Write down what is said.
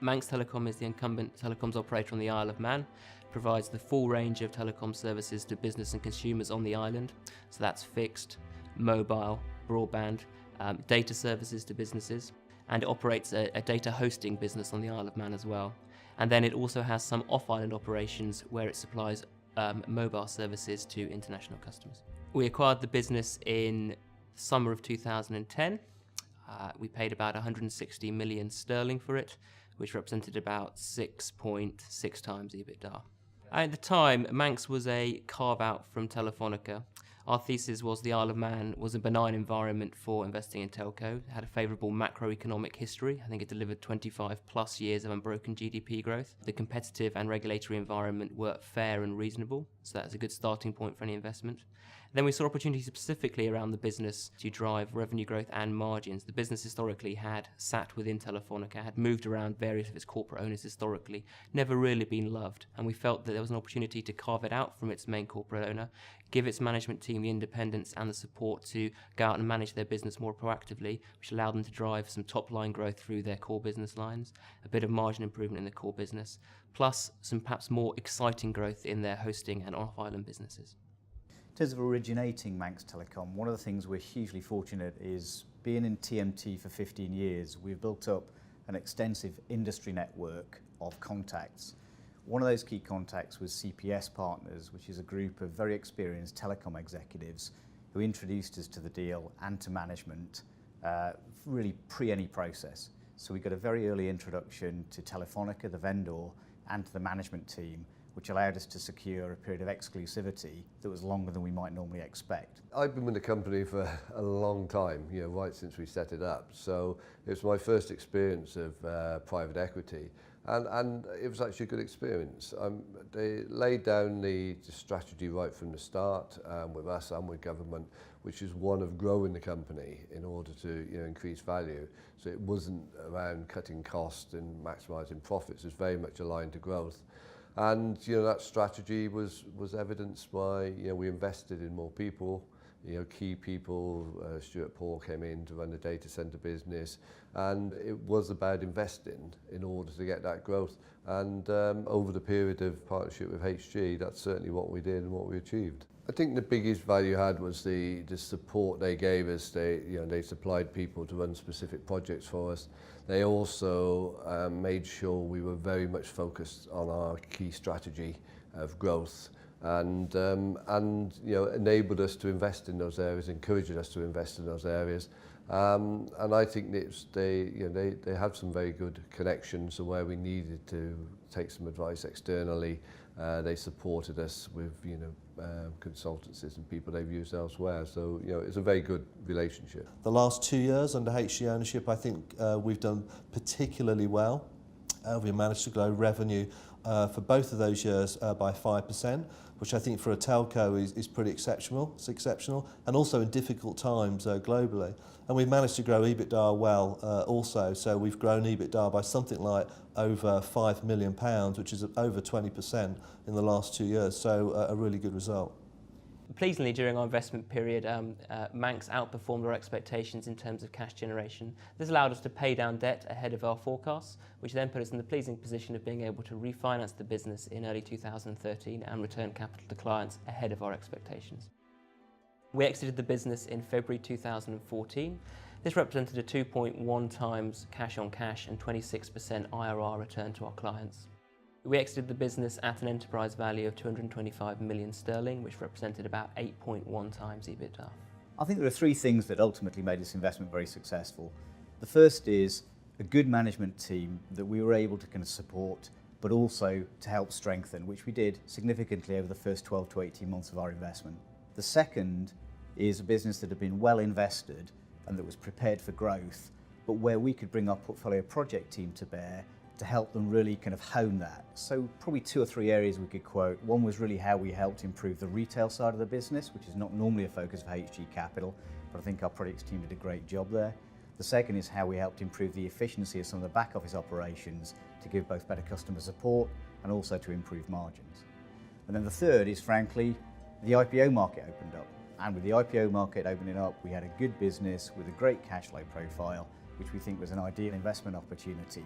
Manx Telecom is the incumbent telecoms operator on the Isle of Man, provides the full range of telecom services to business and consumers on the island. So that's fixed, mobile, broadband, data services to businesses, and it operates a data hosting business on the Isle of Man as well. And then it also has some off-island operations where it supplies mobile services to international customers. We acquired the business in summer of 2010. We paid about 160 million sterling for it, which represented about 6.6 times EBITDA. At the time, Manx was a carve-out from Telefonica. Our thesis was the Isle of Man was a benign environment for investing in telco. It had a favourable macroeconomic history. I think it delivered 25 plus years of unbroken GDP growth. The competitive and regulatory environment were fair and reasonable, so that's a good starting point for any investment. Then we saw opportunities specifically around the business to drive revenue growth and margins. The business historically had sat within Telefonica, had moved around various of its corporate owners historically, never really been loved, and we felt that there was an opportunity to carve it out from its main corporate owner, give its management team the independence and the support to go out and manage their business more proactively, which allowed them to drive some top-line growth through their core business lines, a bit of margin improvement in the core business, plus some perhaps more exciting growth in their hosting and off-island businesses. In terms of originating Manx Telecom, one of the things we're hugely fortunate is being in TMT for 15 years, we've built up an extensive industry network of contacts. One of those key contacts was CPS Partners, which is a group of very experienced telecom executives who introduced us to the deal and to management, really pre any process. So we got a very early introduction to Telefonica, the vendor, and to the management team, which allowed us to secure a period of exclusivity that was longer than we might normally expect. I've been with the company for a long time, right since we set it up. So it was my first experience of private equity, and it was actually a good experience. They laid down the strategy right from the start with us and with government, which is one of growing the company in order to increase value. So it wasn't around cutting costs and maximising profits. It's very much aligned to growth. And that strategy was evidenced by we invested in more people, key people. Stuart Paul came in to run the data centre business, and it was about investing in order to get that growth. And over the period of partnership with HG, that's certainly what we did and what we achieved. I think the biggest value had was the support they gave us. They supplied people to run specific projects for us. They also made sure we were very much focused on our key strategy of growth, and enabled us to invest in those areas, encouraged us to invest in those areas. And I think they had some very good connections. So where we needed to take some advice externally, they supported us with consultancies and people they've used elsewhere. So it's a very good relationship. The last 2 years under HG ownership, I think we've done particularly well. We managed to grow revenue for both of those years by 5%, which I think for a telco is pretty exceptional. It's exceptional, and also in difficult times globally. And we've managed to grow EBITDA well also. So we've grown EBITDA by something like over £5 million, which is over 20% in the last 2 years. So a really good result. Pleasingly, during our investment period, Manx outperformed our expectations in terms of cash generation. This allowed us to pay down debt ahead of our forecasts, which then put us in the pleasing position of being able to refinance the business in early 2013 and return capital to clients ahead of our expectations. We exited the business in February 2014. This represented a 2.1 times cash on cash and 26% IRR return to our clients. We exited the business at an enterprise value of 225 million sterling, which represented about 8.1 times EBITDA. I think there are three things that ultimately made this investment very successful. The first is a good management team that we were able to kind of support, but also to help strengthen, which we did significantly over the first 12 to 18 months of our investment. The second is a business that had been well invested and that was prepared for growth, but where we could bring our portfolio project team to bear to help them really kind of hone that. So probably 2 or 3 areas we could quote. One was really how we helped improve the retail side of the business, which is not normally a focus of HG Capital, but I think our projects team did a great job there. The second is how we helped improve the efficiency of some of the back office operations to give both better customer support and also to improve margins. And then the third is, frankly, the IPO market opened up. And with the IPO market opening up, we had a good business with a great cash flow profile, which we think was an ideal investment opportunity.